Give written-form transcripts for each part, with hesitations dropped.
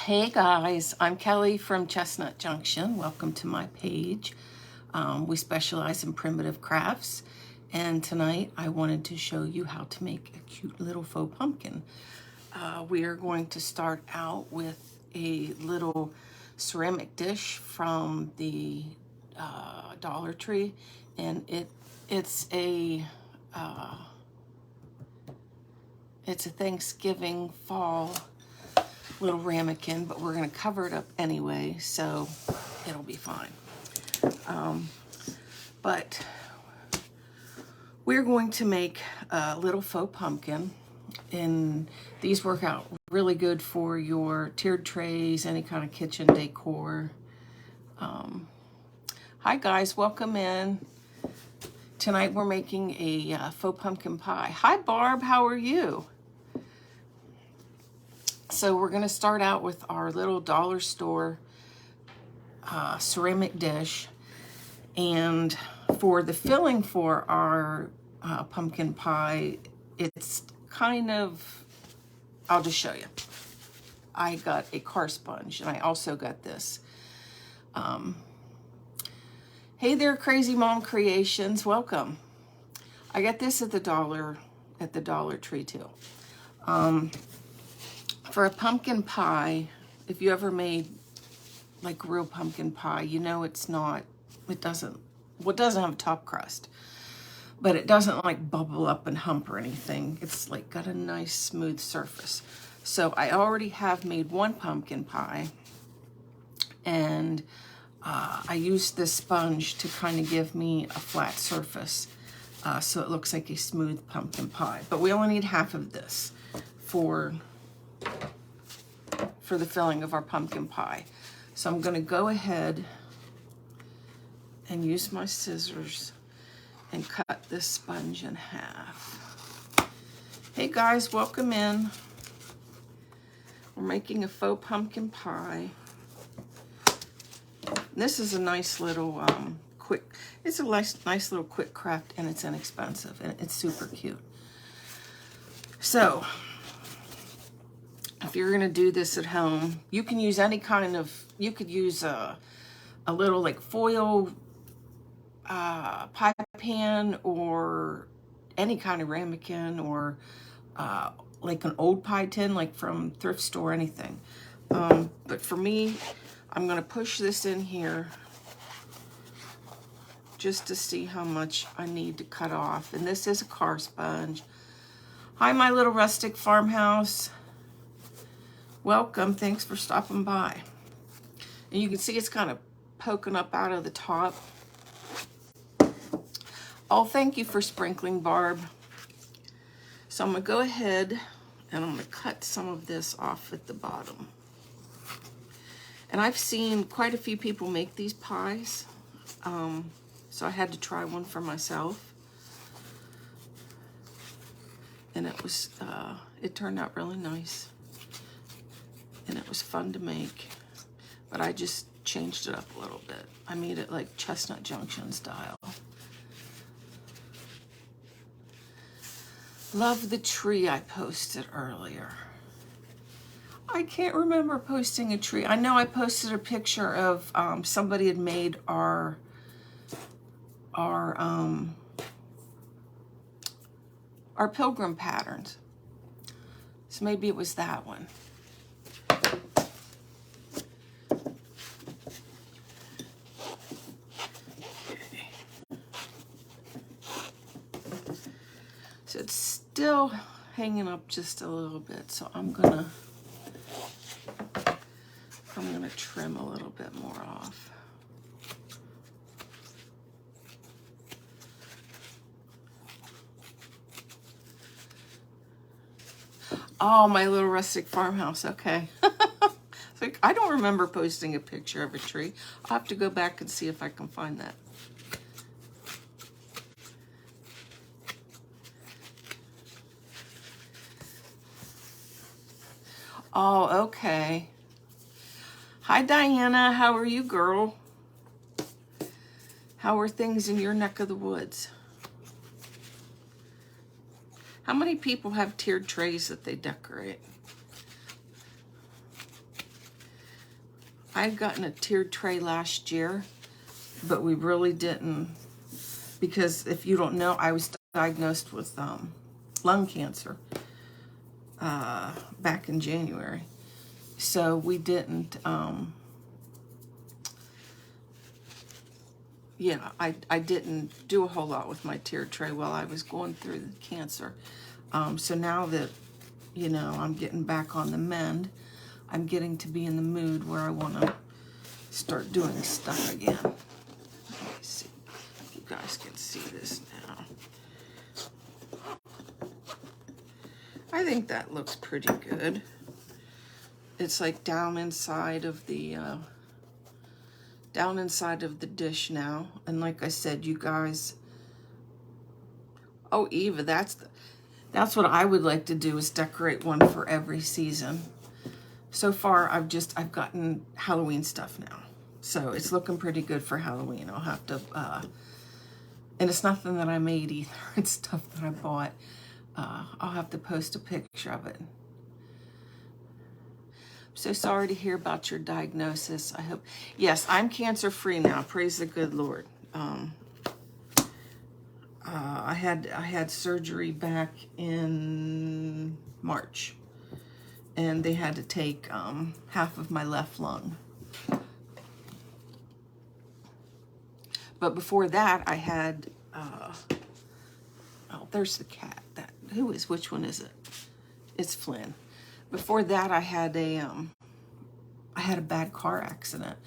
Hey guys, I'm Kelly from Chestnut Junction. Welcome to my page. We specialize in primitive crafts, and tonight I wanted to show you how to make a cute little faux pumpkin. We are going to start out with a little ceramic dish from the Dollar Tree, and it's a Thanksgiving fall little ramekin, but we're going to cover it up anyway, so it'll be fine. But we're going to make a little faux pumpkin, and these work out really good for your tiered trays, any kind of kitchen decor. Hi guys, welcome in. Tonight we're making a faux pumpkin pie. Hi Barb, how are you? So we're going to start out with our little dollar store ceramic dish. And for the filling for our pumpkin pie, it's kind of, I'll just show you. I got a car sponge, and I also got this. Hey there, Crazy Mom Creations, welcome. I got this at the Dollar Tree too. For a pumpkin pie, if you ever made like real pumpkin pie, you know it doesn't have a top crust, but it doesn't like bubble up and hump or anything. It's like got a nice smooth surface. So I already have made one pumpkin pie, and I used this sponge to kind of give me a flat surface, so it looks like a smooth pumpkin pie. But we only need half of this for the filling of our pumpkin pie. So I'm going to go ahead and use my scissors and cut this sponge in half. Hey guys, welcome in. We're making a faux pumpkin pie. This is a nice little it's a nice little quick craft, and it's inexpensive, and it's super cute. So if you're going to do this at home, you can use any kind of, you could use a little like foil pie pan, or any kind of ramekin, or like an old pie tin, like from thrift store, anything. But for me, I'm going to push this in here just to see how much I need to cut off. And this is a car sponge. Hi, my little rustic farmhouse. Welcome, thanks for stopping by. And you can see it's kind of poking up out of the top. Oh, thank you for sprinkling, Barb. So I'm gonna go ahead and I'm gonna cut some of this off at the bottom. And I've seen quite a few people make these pies, so I had to try one for myself. And it turned out really nice. And it was fun to make, but I just changed it up a little bit. I made it like Chestnut Junction style. Love the tree I posted earlier. I can't remember posting a tree. I know I posted a picture of somebody had made our pilgrim patterns. So maybe it was that one. So it's still hanging up just a little bit, so I'm gonna trim a little bit more off. Oh, my little rustic farmhouse, okay. So I don't remember posting a picture of a tree. I'll have to go back and see if I can find that. Oh, okay. Hi, Diana. How are you, girl? How are things in your neck of the woods? How many people have tiered trays that they decorate? I had gotten a tiered tray last year, but we really didn't, because if you don't know, I was diagnosed with lung cancer back in January. So we didn't, yeah, I didn't do a whole lot with my tiered tray while I was going through the cancer. So now that, you know, I'm getting back on the mend, I'm getting to be in the mood where I want to start doing stuff again. Let me see if you guys can see this now. I think that looks pretty good. It's like down inside of the dish now. And like I said, you guys, oh, Eva, that's what I would like to do, is decorate one for every season. So far, I've gotten Halloween stuff now. So it's looking pretty good for Halloween. I'll have to, and it's nothing that I made either. It's stuff that I bought. I'll have to post a picture of it. I'm so sorry to hear about your diagnosis. I hope, yes, I'm cancer-free now. Praise the good Lord. I had surgery back in March, and they had to take half of my left lung. But before that, I had, oh, there's the cat. Which one is it? It's Flynn. Before that, I had a bad car accident,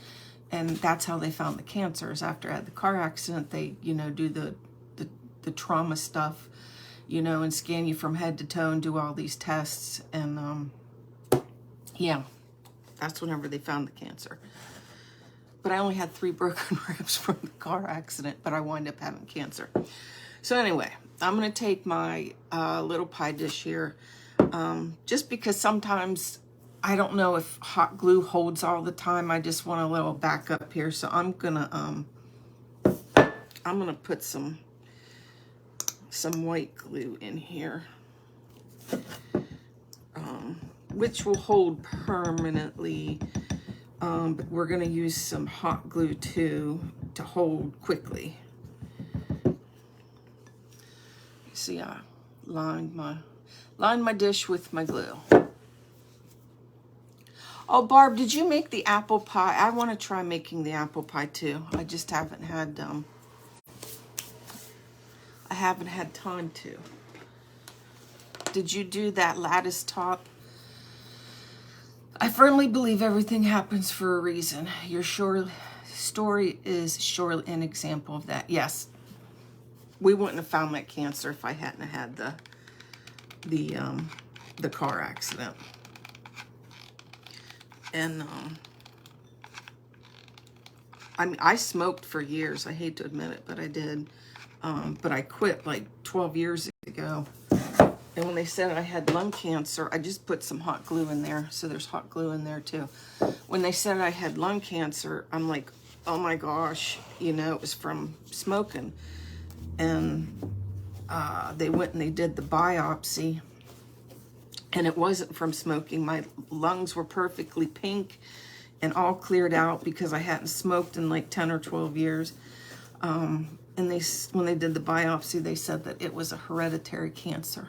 and that's how they found the cancer. Is after I had the car accident, they, you know, do the trauma stuff, you know, and scan you from head to toe and do all these tests, and yeah, that's whenever they found the cancer. But I only had 3 broken ribs from the car accident, but I wound up having cancer. So anyway, I'm going to take my little pie dish here, just because sometimes I don't know if hot glue holds all the time. I just want a little backup here. So I'm going to put some white glue in here, which will hold permanently. But we're going to use some hot glue too to hold quickly. See, I lined my dish with my glue. Oh, Barb, did you make the apple pie? I want to try making the apple pie too. I just haven't had time to. Did you do that lattice top? I firmly believe everything happens for a reason. Your story is surely an example of that. Yes, we wouldn't have found that cancer if I hadn't had the car accident. And I mean, I smoked for years. I hate to admit it, but I did. But I quit like 12 years ago. And when they said I had lung cancer, I just put some hot glue in there. So there's hot glue in there too. When they said I had lung cancer, I'm like, oh my gosh, you know, it was from smoking. And they went and they did the biopsy, and it wasn't from smoking. My lungs were perfectly pink and all cleared out because I hadn't smoked in like 10 or 12 years. And when they did the biopsy, they said that it was a hereditary cancer.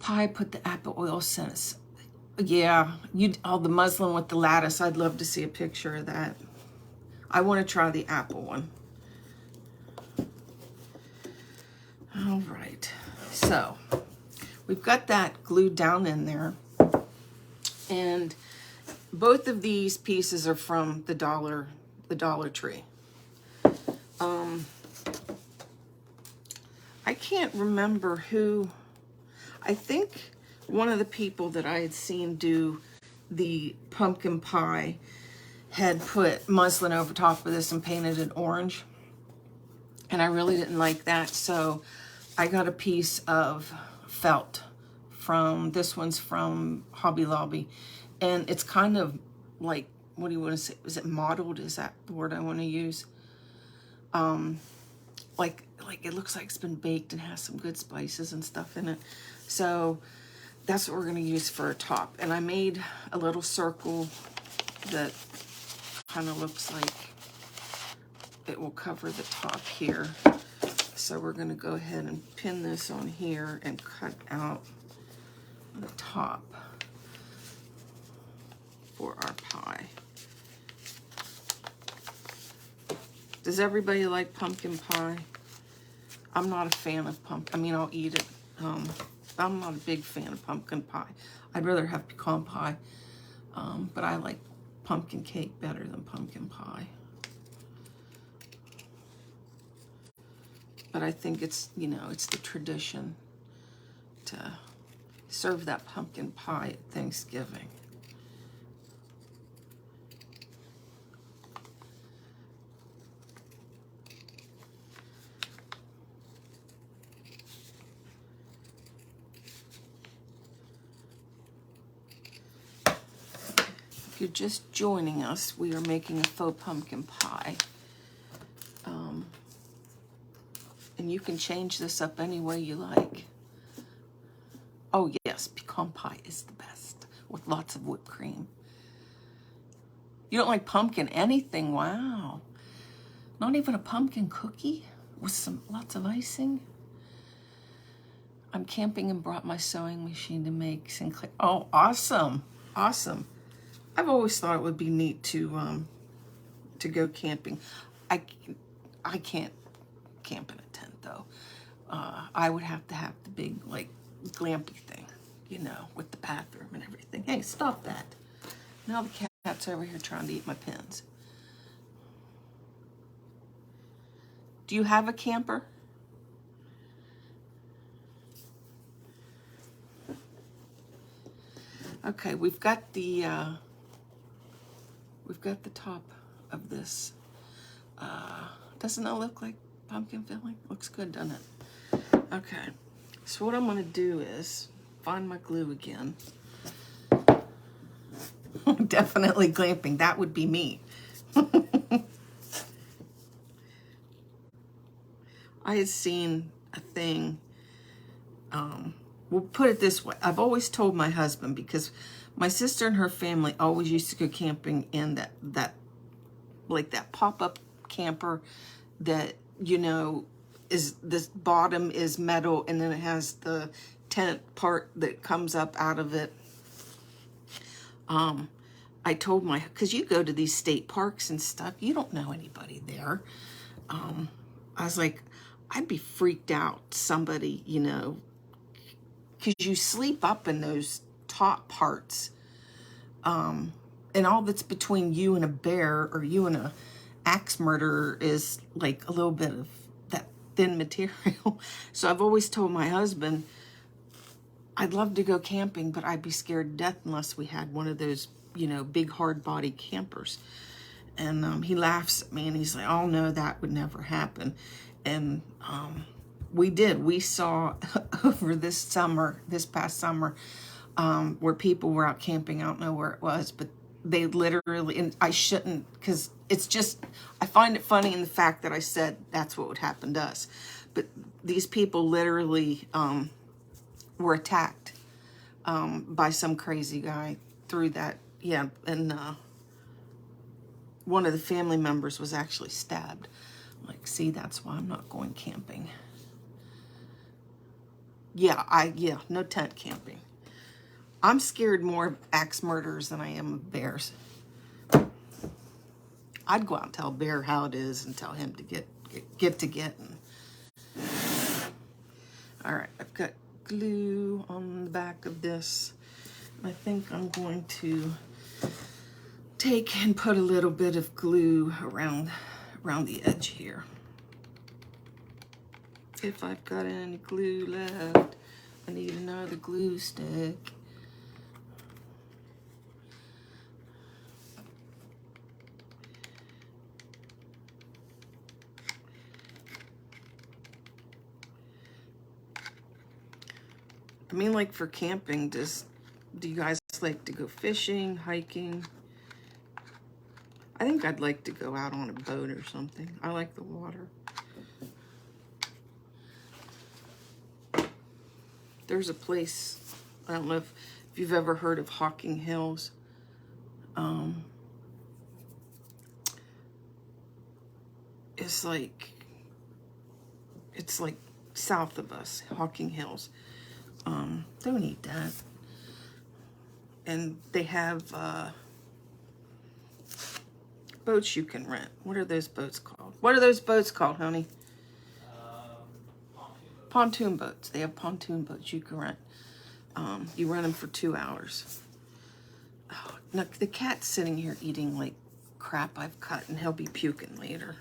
Pie, put the apple oil scent. Yeah, the muslin with the lattice. I'd love to see a picture of that. I want to try the apple one. All right, so we've got that glued down in there, and both of these pieces are from the Dollar Tree. I can't remember who. I think one of the people that I had seen do the pumpkin pie had put muslin over top of this and painted it orange, and I really didn't like that, so I got a piece of felt this one's from Hobby Lobby, and it's kind of like, what do you want to say? Is it mottled? Is that the word I want to use? Like it looks like it's been baked and has some good spices and stuff in it. So that's what we're going to use for a top. And I made a little circle that kind of looks like it will cover the top here. So we're going to go ahead and pin this on here and cut out the top for our pie. Does everybody like pumpkin pie? I'm not a fan of pumpkin. I mean, I'll eat it. I'm not a big fan of pumpkin pie. I'd rather have pecan pie, but I like pumpkin cake better than pumpkin pie. But I think it's, you know, it's the tradition to serve that pumpkin pie at Thanksgiving. If you're just joining us, we are making a faux pumpkin pie. And you can change this up any way you like. Oh yes, pecan pie is the best with lots of whipped cream. You don't like pumpkin anything? Wow. Not even a pumpkin cookie with lots of icing? I'm camping and brought my sewing machine to make Sinclair. Oh, awesome. Awesome. I've always thought it would be neat to go camping. I can't camp in a tent though. I would have to have the big like glampy thing, you know, with the bathroom and everything. Hey, stop that. Now the cat's over here trying to eat my pins. Do you have a camper? Okay, we've got the top of this. Doesn't that look like pumpkin filling? Looks good, doesn't it? Okay, so what I'm gonna do is find my glue again. Definitely glamping, that would be me. I had seen a thing, we'll put it this way. I've always told my husband, because my sister and her family always used to go camping in that pop-up camper that, you know, is this bottom is metal and then it has the tent part that comes up out of it. I told because you go to these state parks and stuff, you don't know anybody there. I was like, I'd be freaked out, somebody, you know, because you sleep up in those top parts. And all that's between you and a bear or you and a axe murderer is like a little bit of that thin material. So I've always told my husband, I'd love to go camping, but I'd be scared to death unless we had one of those, you know, big hard body campers. And he laughs at me and he's like, oh no, that would never happen. And we did. We saw over this past summer, where people were out camping. I don't know where it was, but they literally, and I shouldn't, because it's just, I find it funny in the fact that I said that's what would happen to us. But these people literally were attacked by some crazy guy through that. Yeah, and one of the family members was actually stabbed. I'm like, see, that's why I'm not going camping. Yeah, no tent camping. I'm scared more of axe murderers than I am of bears. I'd go out and tell a bear how it is and tell him to get to getting. All right, I've got glue on the back of this. I think I'm going to take and put a little bit of glue around the edge here. If I've got any glue left, I need another glue stick. I mean, like for camping, do you guys like to go fishing, hiking? I think I'd like to go out on a boat or something. I like the water. There's a place, I don't know if you've ever heard of Hocking Hills. is like, it's like south of us, Hawking Hills. Don't eat that. And they have boats you can rent. What are those boats called? What are those boats called, honey? Pontoon boats. They have pontoon boats you can rent. You rent them for 2 hours. Oh, now the cat's sitting here eating like crap I've cut, and he'll be puking later.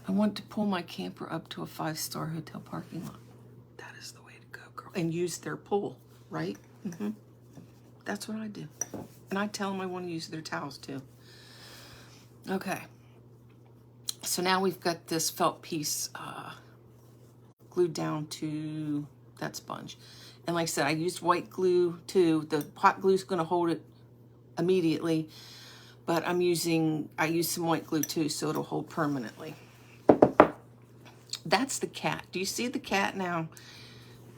I want to pull my camper up to a 5-star hotel parking lot. That is the way to go, girl. And use their pool, right? Mm-hmm. That's what I do. And I tell them I want to use their towels too. Okay. So now we've got this felt piece glued down to that sponge. And like I said, I used white glue too. The hot glue is going to hold it immediately. But I used some white glue too, so it'll hold permanently. That's the cat. Do you see the cat now?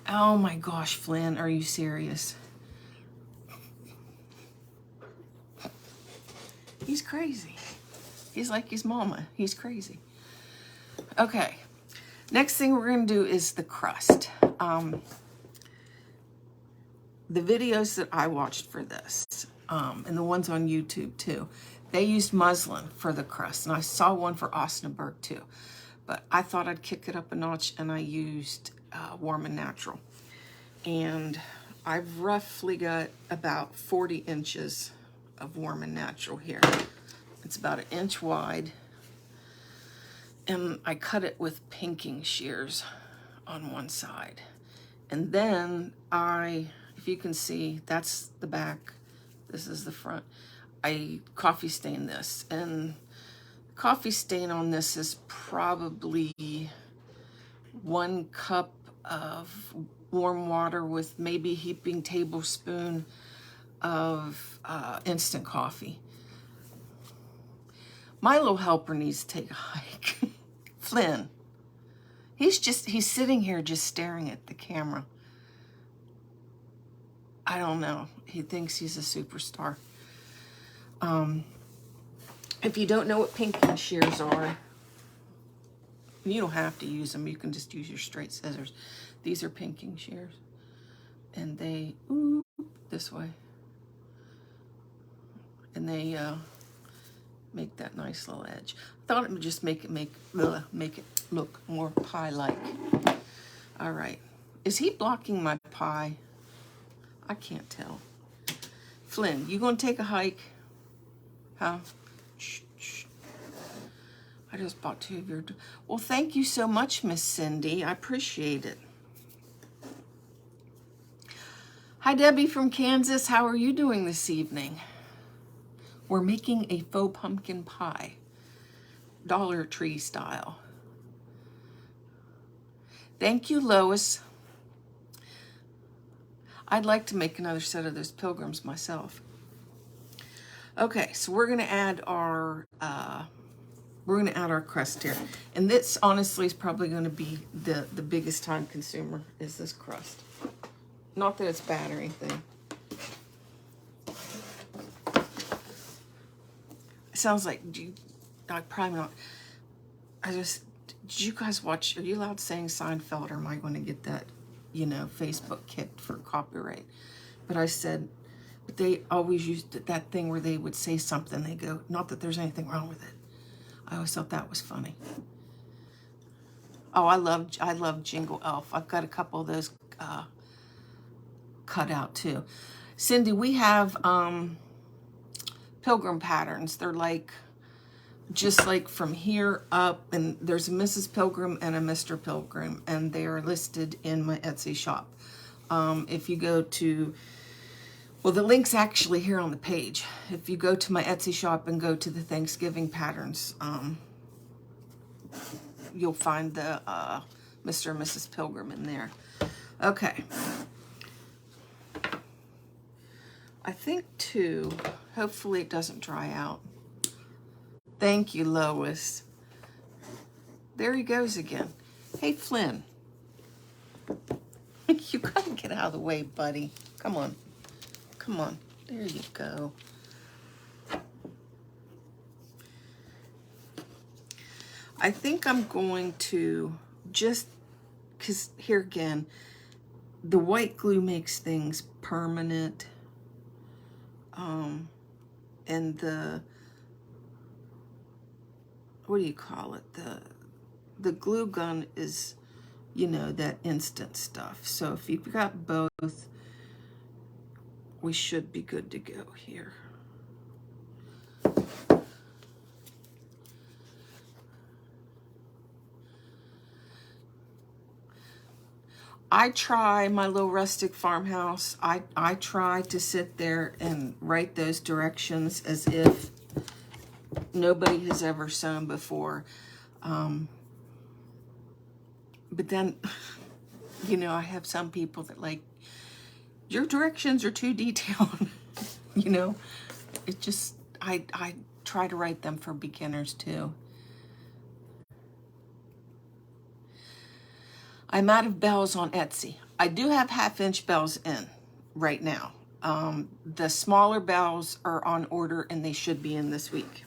Oh my gosh, Flynn, are you serious? He's crazy. He's like his mama. He's crazy. Okay. Next thing we're going to do is the crust. The videos that I watched for this, and the ones on YouTube too, they used muslin for the crust. And I saw one for Osnaburg too. But I thought I'd kick it up a notch, and I used Warm and Natural. And I've roughly got about 40 inches of Warm and Natural here. It's about 1 inch wide. And I cut it with pinking shears on one side. And then if you can see, that's the back. This is the front. I coffee stain this. And coffee stain on this is probably 1 cup of warm water with maybe a heaping tablespoon of instant coffee. My little helper needs to take a hike. Flynn. He's sitting here just staring at the camera. I don't know. He thinks he's a superstar. If you don't know what pinking shears are, you don't have to use them. You can just use your straight scissors. These are pinking shears. And they, this way. And they make that nice little edge. I thought it would just make it look more pie-like. All right. Is he blocking my pie? I can't tell. Flynn, you gonna take a hike? Huh? Shh, shh. I just bought 2 of your... Well, thank you so much, Miss Cindy. I appreciate it. Hi, Debbie from Kansas. How are you doing this evening? We're making a faux pumpkin pie, Dollar Tree style. Thank you, Lois. I'd like to make another set of those pilgrims myself. Okay, so we're gonna add our crust here, and this honestly is probably going to be the biggest time consumer is this crust. Not that it's bad or anything. Sounds like, probably not. Did you guys watch, are you allowed saying Seinfeld, or am I going to get that, Facebook kicked for copyright? But I said, but they always used that thing where they would say something, they go, not that there's anything wrong with it. I always thought that was funny. Oh, I love Jingle Elf. I've got a couple of those cut out too. Cindy, we have pilgrim patterns. They're just like from here up, and there's a Mrs. Pilgrim and a Mr. Pilgrim, and they are listed in my Etsy shop. If you go to, well, the link's actually here on the page. If you go to my Etsy shop and go to the Thanksgiving patterns, you'll find the Mr. and Mrs. Pilgrim in there. Okay. I think too, hopefully it doesn't dry out. Thank you, Lois. There he goes again. Hey, Flynn. You gotta get out of the way, buddy. Come on. Come on. There you go. I think I'm going to just, because here again, the white glue makes things permanent. And what do you call it? The glue gun is, you know, that instant stuff. So if you've got both, we should be good to go here. I try my little rustic farmhouse. I try to sit there and write those directions as if nobody has ever sewn before. But then, you know, I have some people that like, your directions are too detailed. You know, it just, I try to write them for beginners too. I'm out of bells on Etsy. I do have 1/2-inch bells in right now. The smaller bells are on order and they should be in this week.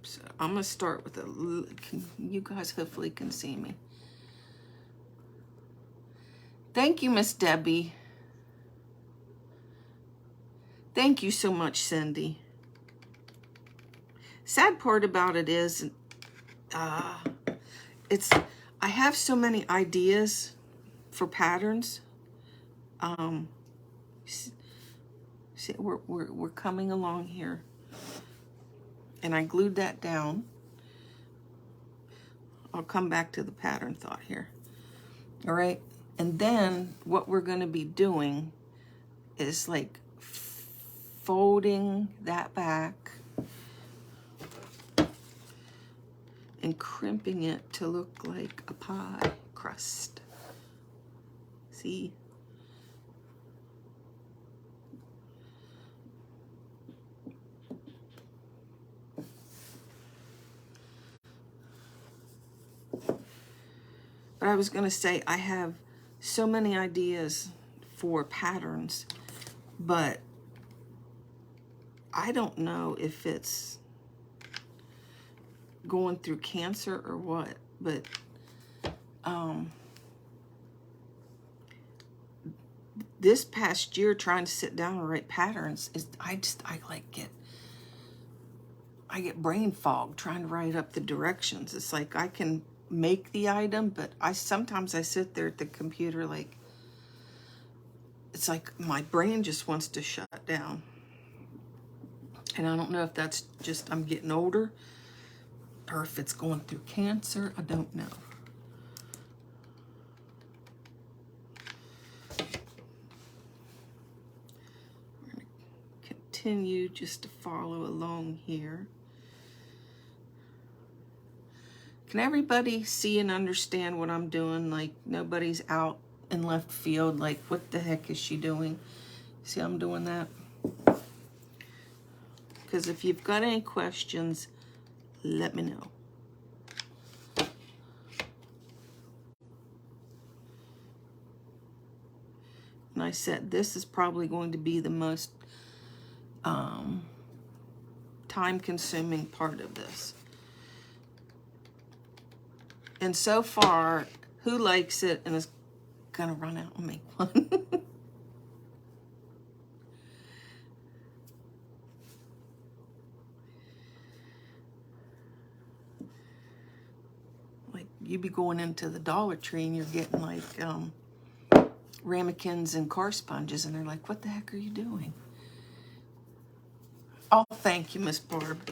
So I'm gonna start with you guys hopefully can see me. Thank you, Miss Debbie. Thank you so much, Cindy. Sad part about it is, I have so many ideas for patterns. See, we're coming along here, and I glued that down. I'll come back to the pattern thought here. All right, and then what we're going to be doing is like folding that back and crimping it to look like a pie crust. See? But I was going to say, I have so many ideas for patterns, but I don't know if it's going through cancer or what, but this past year trying to sit down and write patterns is I get brain fog trying to write up the directions. It's like I can make the item, but sometimes I sit there at the computer like it's like my brain just wants to shut down. And I don't know if that's just I'm getting older or if it's going through cancer. I don't know. We're going to continue just to follow along here. Can everybody see and understand what I'm doing? Like nobody's out in left field. Like what the heck is she doing? See how I'm doing that? Because if you've got any questions, let me know. And I said this is probably going to be the most time-consuming part of this. And so far, who likes it and is gonna run out and make one? Like you be going into the Dollar Tree and you're getting like ramekins and car sponges, and they're like, "What the heck are you doing?" Oh, thank you, Miss Barb.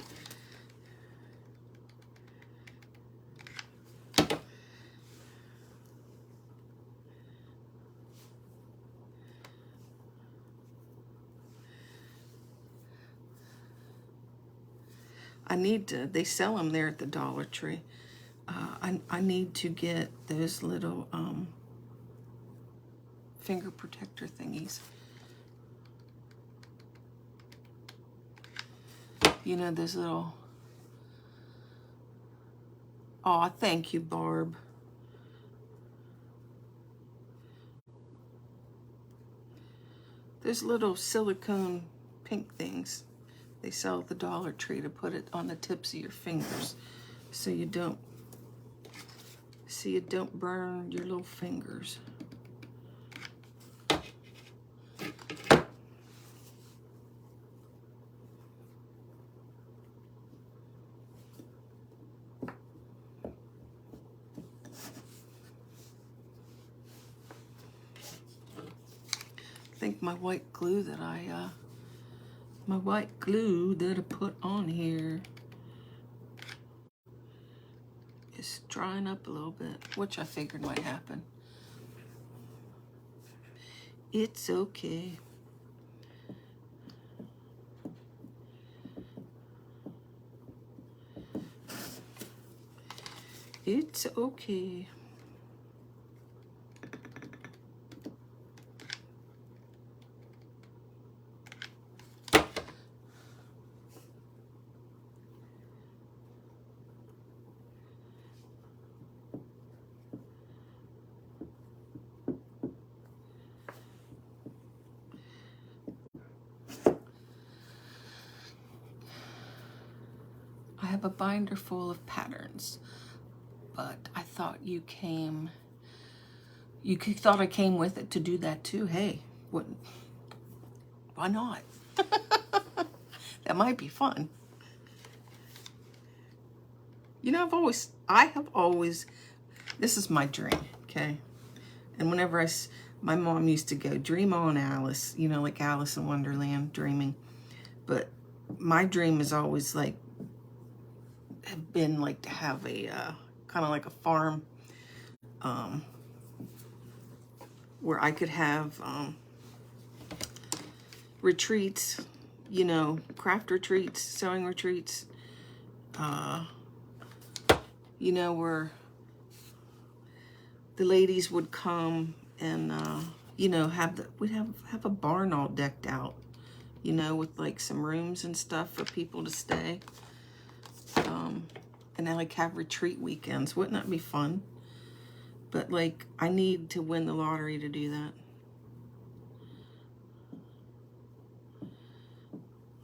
I need to, they sell them there at the Dollar Tree. I need to get those little finger protector thingies. You know, those little, oh, thank you, Barb. Those little silicone pink things. They sell at the Dollar Tree to put it on the tips of your fingers so you don't burn your little fingers. I think my white glue that I put on here is drying up a little bit, which I figured might happen. It's okay. It's okay. I have a binder full of patterns, but I thought thought I came with it to do that too. Hey, why not? That might be fun. You know, I have always, this is my dream, okay? And whenever my mom used to go, dream on, Alice, you know, like Alice in Wonderland, dreaming. But my dream is always like, have been like to have a kind of like a farm where I could have retreats, you know, craft retreats, sewing retreats, you know, where the ladies would come and you know, we'd have a barn all decked out, you know, with like some rooms and stuff for people to stay. And I like have retreat weekends. Wouldn't that be fun? But like, I need to win the lottery to do that.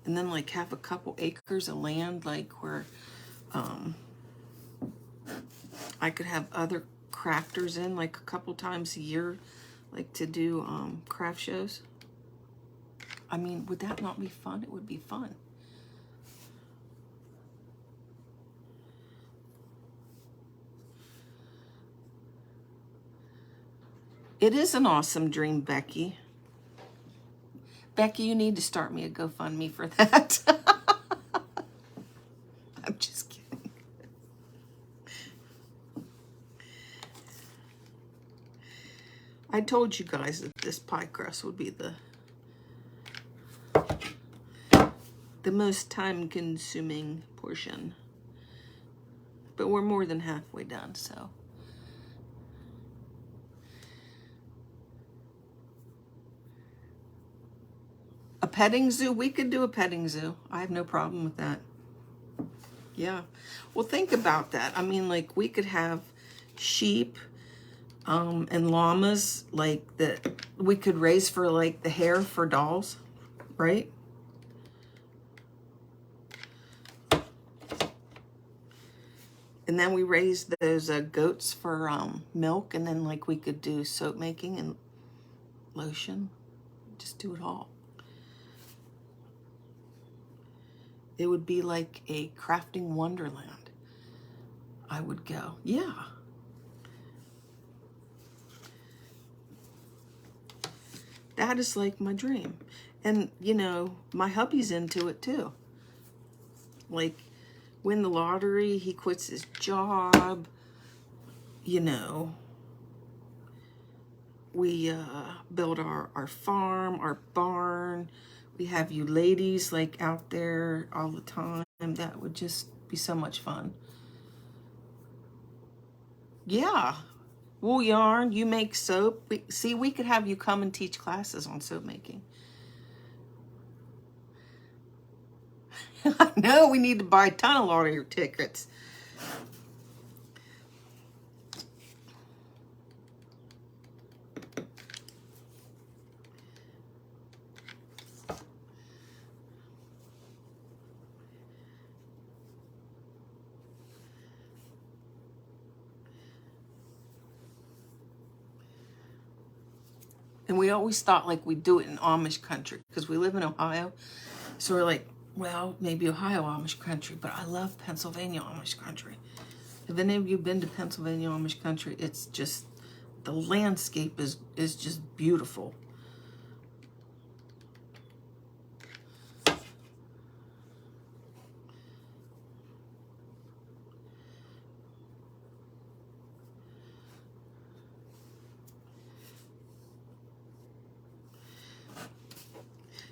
And then like have a couple acres of land, like where I could have other crafters in like a couple times a year, like to do craft shows. I mean, would that not be fun? It would be fun. It is an awesome dream, Becky. Becky, you need to start me a GoFundMe for that. I'm just kidding. I told you guys that this pie crust would be the most time-consuming portion. But we're more than halfway done, so. A petting zoo? We could do a petting zoo. I have no problem with that. Yeah. Well, think about that. I mean, like, we could have sheep and llamas, like, that we could raise for, like, the hair for dolls, right? And then we raise those goats for milk, and then, like, we could do soap making and lotion. Just do it all. It would be like a crafting wonderland. I would go, yeah. That is like my dream. And, you know, my hubby's into it too. Like, win the lottery, he quits his job, you know. We build our farm, our barn. We have you ladies like out there all the time. That would just be so much fun. Yeah. Wool yarn, you make soap. We could have you come and teach classes on soap making. I know we need to buy a ton of lottery tickets. And we always thought like we'd do it in Amish country because we live in Ohio. So we're like, well, maybe Ohio Amish country, but I love Pennsylvania Amish country. Have any of you been to Pennsylvania Amish country? It's just, the landscape is just beautiful.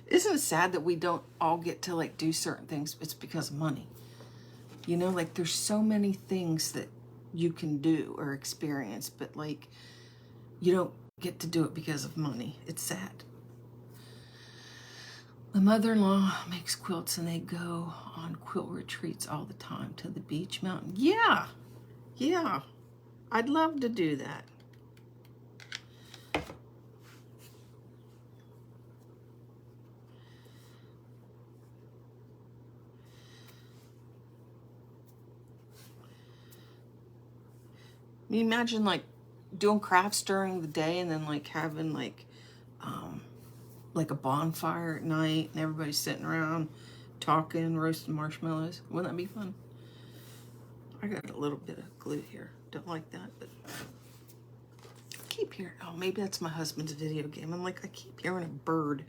Isn't it sad that we don't all get to like do certain things? It's because of money. You know, like there's so many things that you can do or experience, but like you don't get to do it because of money. It's sad. My mother-in-law makes quilts and they go on quilt retreats all the time to the beach mountain. Yeah, yeah, I'd love to do that. You imagine like doing crafts during the day and then like having like a bonfire at night and everybody sitting around talking, roasting marshmallows. Wouldn't that be fun? I got a little bit of glue here. Don't like that, but I keep hearing, oh, maybe that's my husband's video game. I'm like, I keep hearing a bird.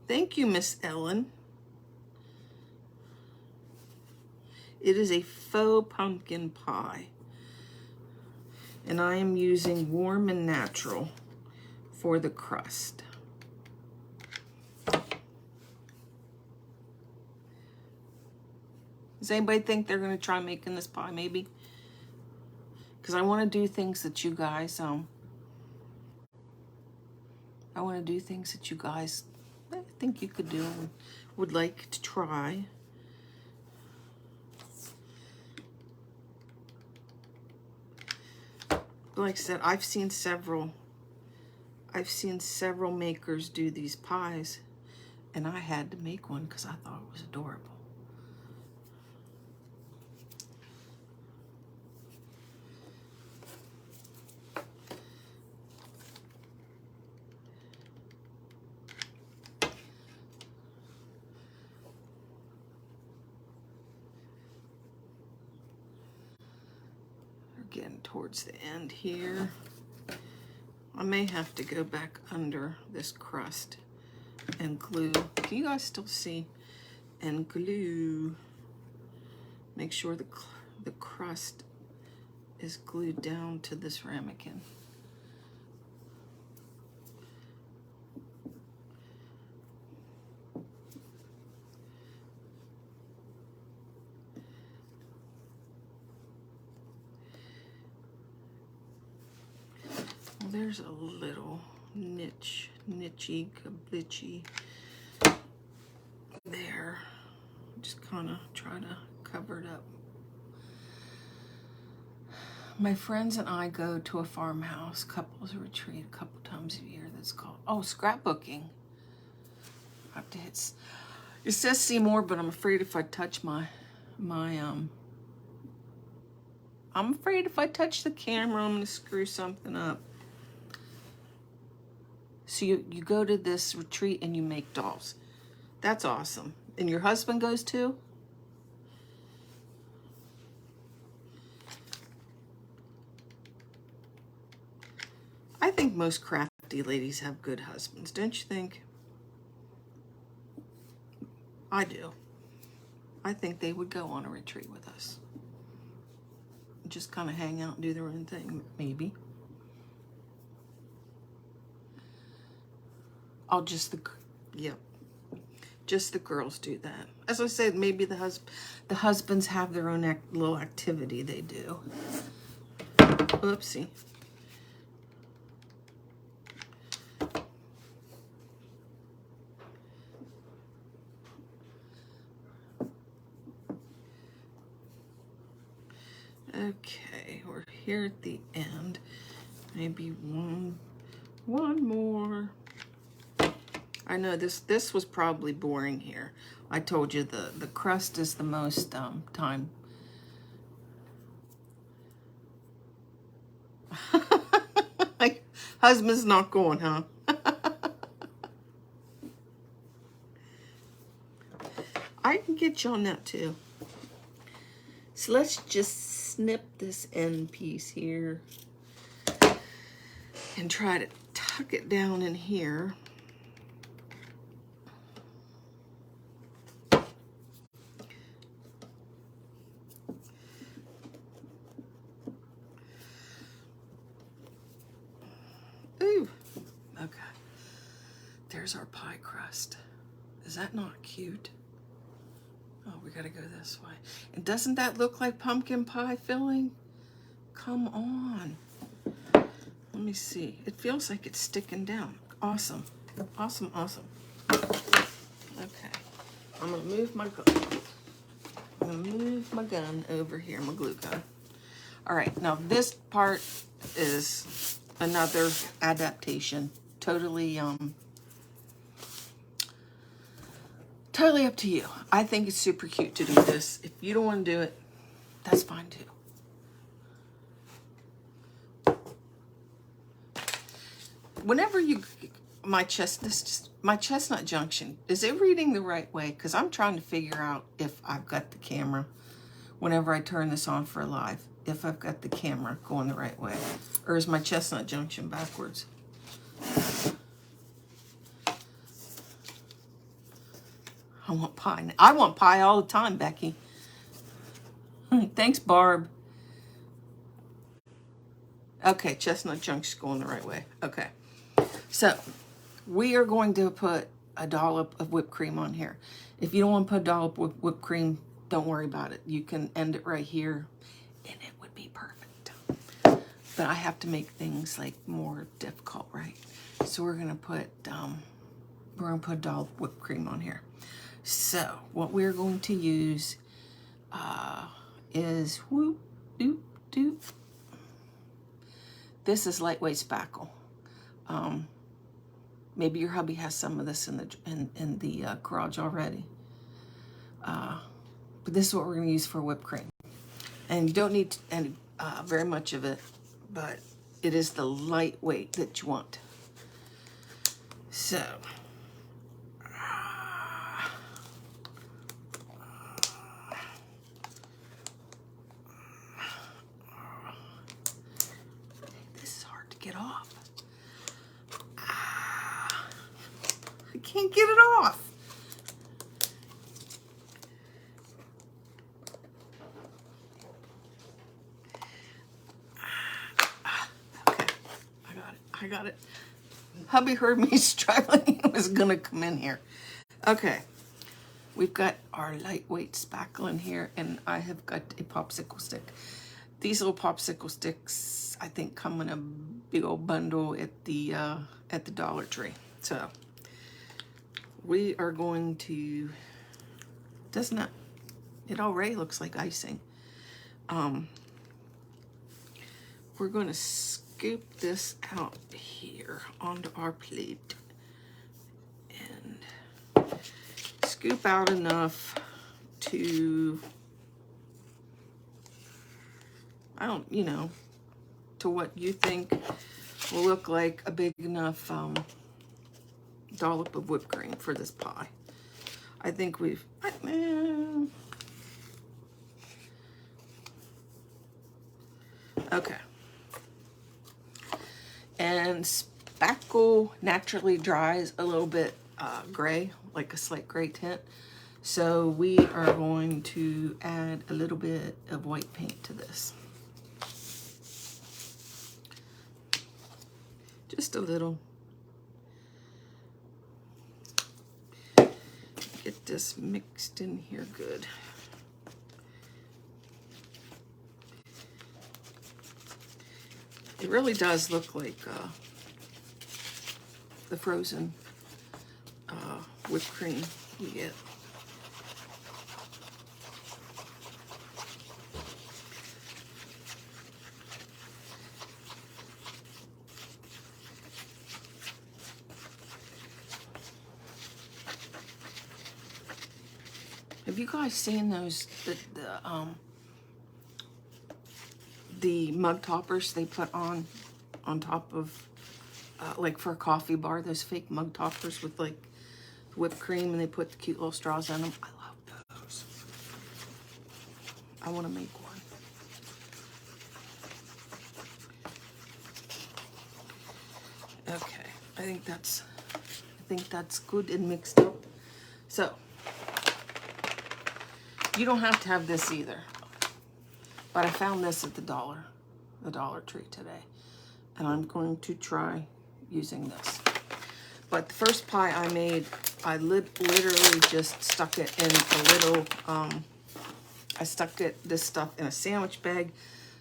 Thank you, Miss Ellen. It is a faux pumpkin pie. And I am using Warm and Natural for the crust. Does anybody think they're going to try making this pie, maybe? Because I want to do things that you guys, I think you could do and would like to try. Like I said, I've seen several makers do these pies, and I had to make one because I thought it was adorable. Getting towards the end here. I may have to go back under this crust and glue. Can you guys still see? And glue. Make sure the crust is glued down to this ramekin. There's a little nichey, glitchy there. Just kind of try to cover it up. My friends and I go to a farmhouse couples retreat a couple times a year that's called, scrapbooking. I have to hit, it says see more, but I'm afraid if I touch I'm afraid if I touch the camera, I'm going to screw something up. So you go to this retreat and you make dolls. That's awesome. And your husband goes too? I think most crafty ladies have good husbands, don't you think? I do. I think they would go on a retreat with us. Just kind of hang out and do their own thing, maybe. Just the girls do that. As I said, maybe the husbands have their own little activity they do. Oopsie. Okay, we're here at the end. Maybe one more. I know this was probably boring here. I told you the crust is the most time. Like, husband's not going, huh? I can get you on that too. So let's just snip this end piece here and try to tuck it down in here. Ooh, okay. There's our pie crust. Is that not cute? Oh, we gotta go this way. And doesn't that look like pumpkin pie filling? Come on. Let me see. It feels like it's sticking down. Awesome. Awesome, awesome. Okay. I'm gonna move my gun. I'm gonna move my gun over here, my glue gun. All right, now this part is another adaptation. Totally totally up to you. I think it's super cute to do this. If you don't want to do it, that's fine too. Whenever you, my Chestnut Junction, is it reading the right way? Because I'm trying to figure out if I've got the camera, whenever I turn this on for live, if I've got the camera going the right way. Or is my Chestnut Junction backwards? I want pie. I want pie all the time, Becky. Thanks, Barb. Okay, Chestnut Junction's going the right way. Okay. So, we are going to put a dollop of whipped cream on here. If you don't want to put a dollop of whipped cream, don't worry about it. You can end it right here, and it would be perfect. But I have to make things like more difficult, right? So we're gonna put a dollop of whipped cream on here. So what we're going to use is whoop doop doop. This is lightweight spackle. Maybe your hubby has some of this in the garage already. But this is what we're going to use for whipped cream. And you don't need any very much of it, but it is the lightweight that you want. So this is hard to get off. I can't get it off. Okay, I got it. Hubby heard me struggling. He was gonna come in here. Okay, we've got our lightweight spackle in here, and I have got a popsicle stick. These little popsicle sticks, I think, come in a big old bundle at the Dollar Tree. So we are going to, doesn't it? It already looks like icing. We're going to scoop this out here onto our plate and scoop out enough to, to what you think will look like a big enough dollop of whipped cream for this pie. I think we've, okay. And spackle naturally dries a little bit gray, like a slight gray tint. So we are going to add a little bit of white paint to this. Just a little. Get this mixed in here good. It really does look like the frozen whipped cream you get. Have you guys seen those the mug toppers they put on top of, like for a coffee bar, those fake mug toppers with like whipped cream, and they put the cute little straws in them. I love those. I want to make one. Okay, I think that's good and mixed up. So you don't have to have this either, but I found this at the Dollar Tree today, and I'm going to try using this. But the first pie I made, I literally just stuck it in a little, I stuck this stuff in a sandwich bag,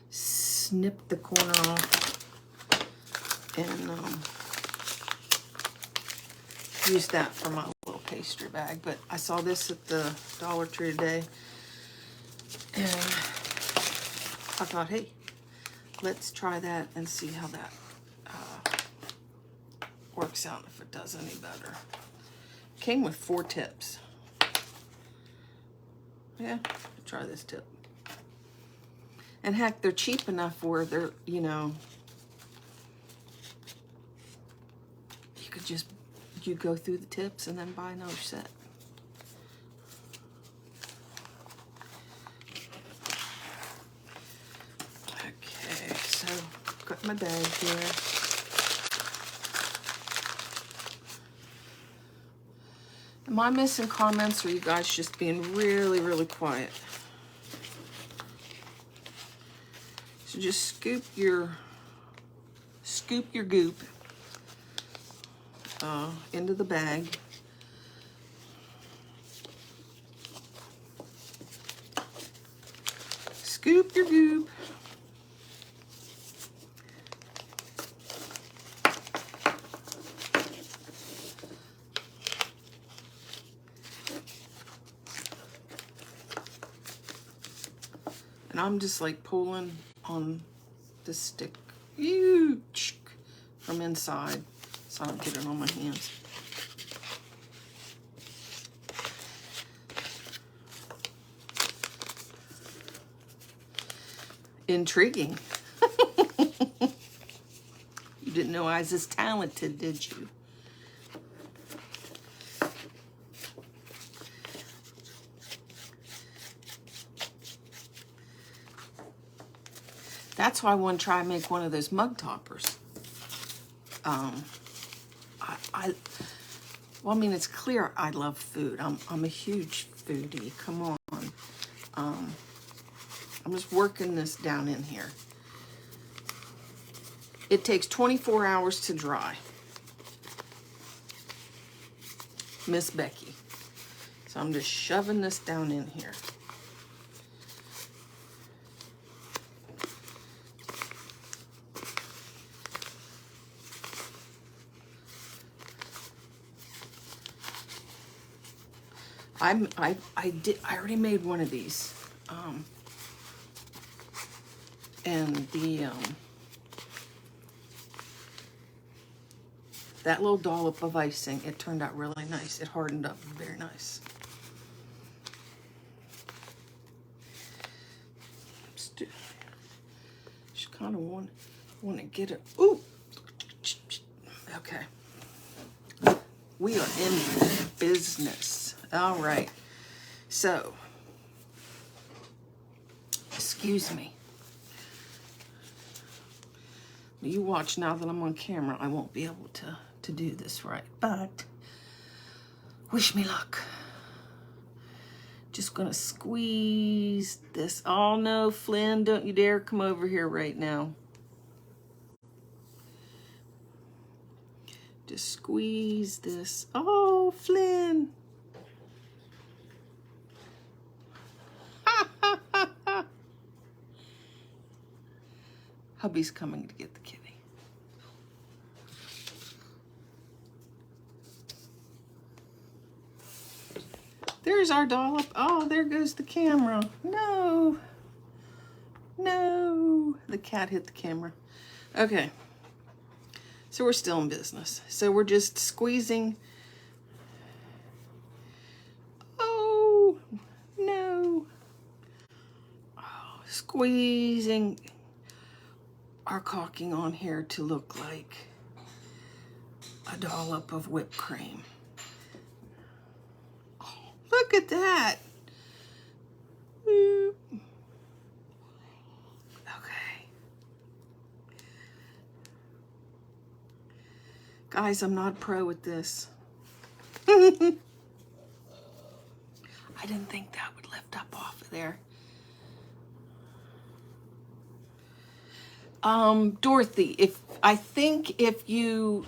snipped the corner off, and used that for my little pastry bag. But I saw this at the Dollar Tree today, and I thought, hey, let's try that and see how that works out, if it does any better. Came with 4 tips. Yeah, try this tip. And heck, they're cheap enough where they're, you know, you go through the tips and then buy another set. Okay, so got my bag here. Am I missing comments, or are you guys just being really, really quiet? So just scoop your goop into the bag. Scoop your goop. And I'm just like pulling on the stick from inside so I don't get it on my hands. Intriguing. You didn't know I was this talented, did you? That's why I want to try and make one of those mug toppers. Well, I mean, it's clear I love food. I'm a huge foodie. Come on. I'm just working this down in here. It takes 24 hours to dry. Miss Becky. So I'm just shoving this down in here. I already made one of these. And that little dollop of icing, it turned out really nice. It hardened up very nice. Just kind of want to get it. Ooh. Okay. We are in business. All right. So, excuse me. You watch now that I'm on camera. I won't be able to do this right, but wish me luck. Just gonna squeeze this. Oh no, Flynn, don't you dare come over here right now. Just squeeze this. Oh, Flynn. Hubby's coming to get the kitty. There's our dollop. Oh, there goes the camera. No. No. The cat hit the camera. Okay. So we're still in business. So we're just squeezing. Oh, no. Oh, squeezing our caulking on here to look like a dollop of whipped cream. Oh, look at that. Okay. Guys, I'm not a pro at this. I didn't think that would lift up off of there. Dorothy, if you're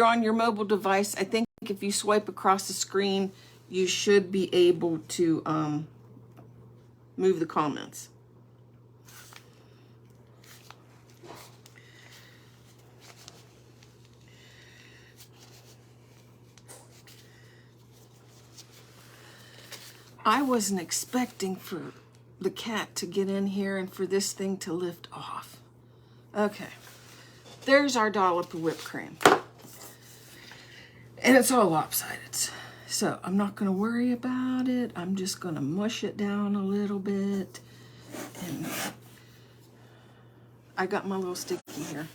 on your mobile device, I think if you swipe across the screen, you should be able to move the comments. I wasn't expecting for the cat to get in here and for this thing to lift off. Okay, there's our dollop of whipped cream. And it's all lopsided. So I'm not going to worry about it. I'm just going to mush it down a little bit. And I got my little sticky here.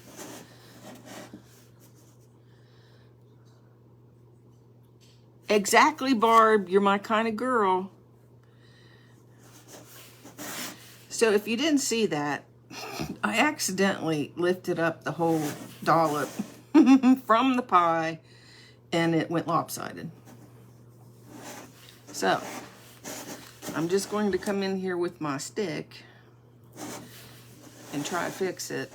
Exactly, Barb. You're my kind of girl. So if you didn't see that, I accidentally lifted up the whole dollop from the pie and it went lopsided. So I'm just going to come in here with my stick and try to fix it.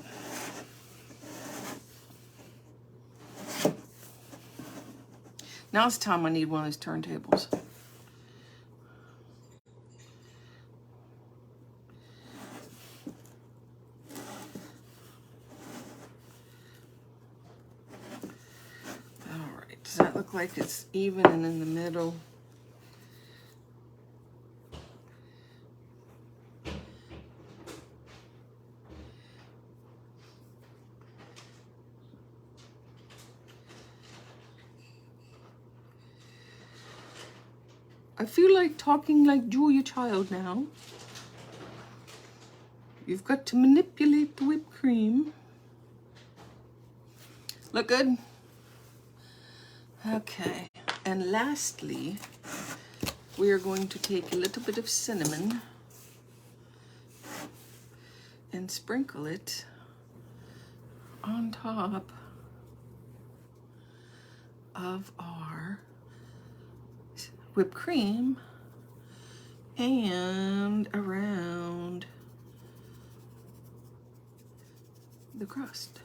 Now's the time I need one of those turntables. Does that look like it's even and in the middle? I feel like talking like Julia Child now. You've got to manipulate the whipped cream. Look good? Okay, and lastly, we are going to take a little bit of cinnamon and sprinkle it on top of our whipped cream and around the crust.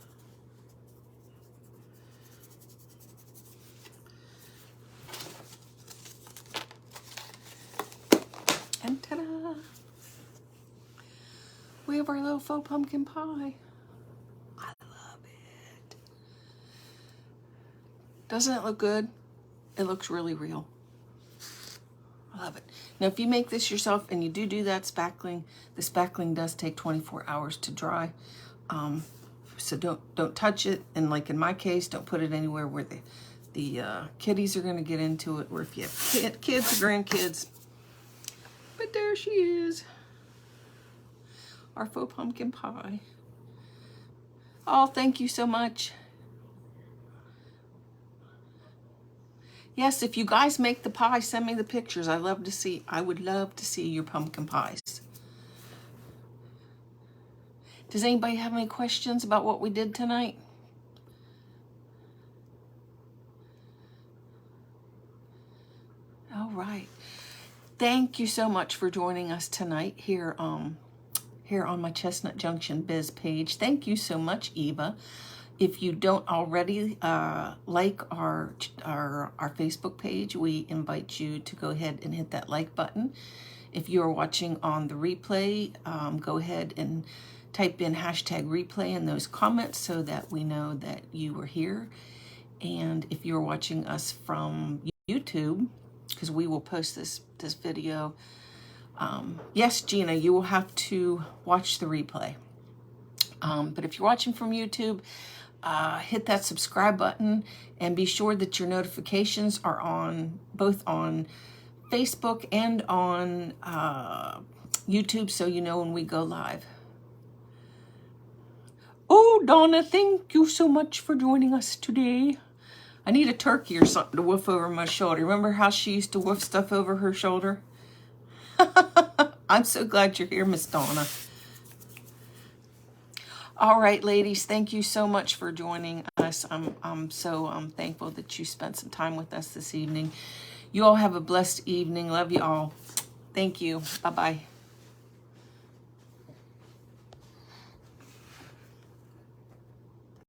And ta-da! We have our little faux pumpkin pie. I love it. Doesn't it look good? It looks really real. I love it. Now, if you make this yourself and you do that spackling, the spackling does take 24 hours to dry. So don't touch it. And like in my case, don't put it anywhere where the kitties are going to get into it, or if you have kids or grandkids. But there she is, our faux pumpkin pie. Oh, thank you so much. Yes, if you guys make the pie, send me the pictures. I would love to see your pumpkin pies. Does anybody have any questions about what we did tonight? All right. Thank you so much for joining us tonight here on my Chestnut Junction Biz page. Thank you so much, Eva. If you don't already like our Facebook page, we invite you to go ahead and hit that like button. If you are watching on the replay, go ahead and type in #replay in those comments so that we know that you were here. And if you're watching us from YouTube, because we will post this video, yes, Gina, you will have to watch the replay. But if you're watching from YouTube, hit that subscribe button and be sure that your notifications are on both on Facebook and on YouTube, so you know when we go live. Oh, Oh, Donna, thank you so much for joining us today. I need a turkey or something to woof over my shoulder. Remember how she used to woof stuff over her shoulder? I'm so glad you're here, Miss Donna. All right, ladies, thank you so much for joining us. I'm so thankful that you spent some time with us this evening. You all have a blessed evening. Love you all. Thank you. Bye-bye.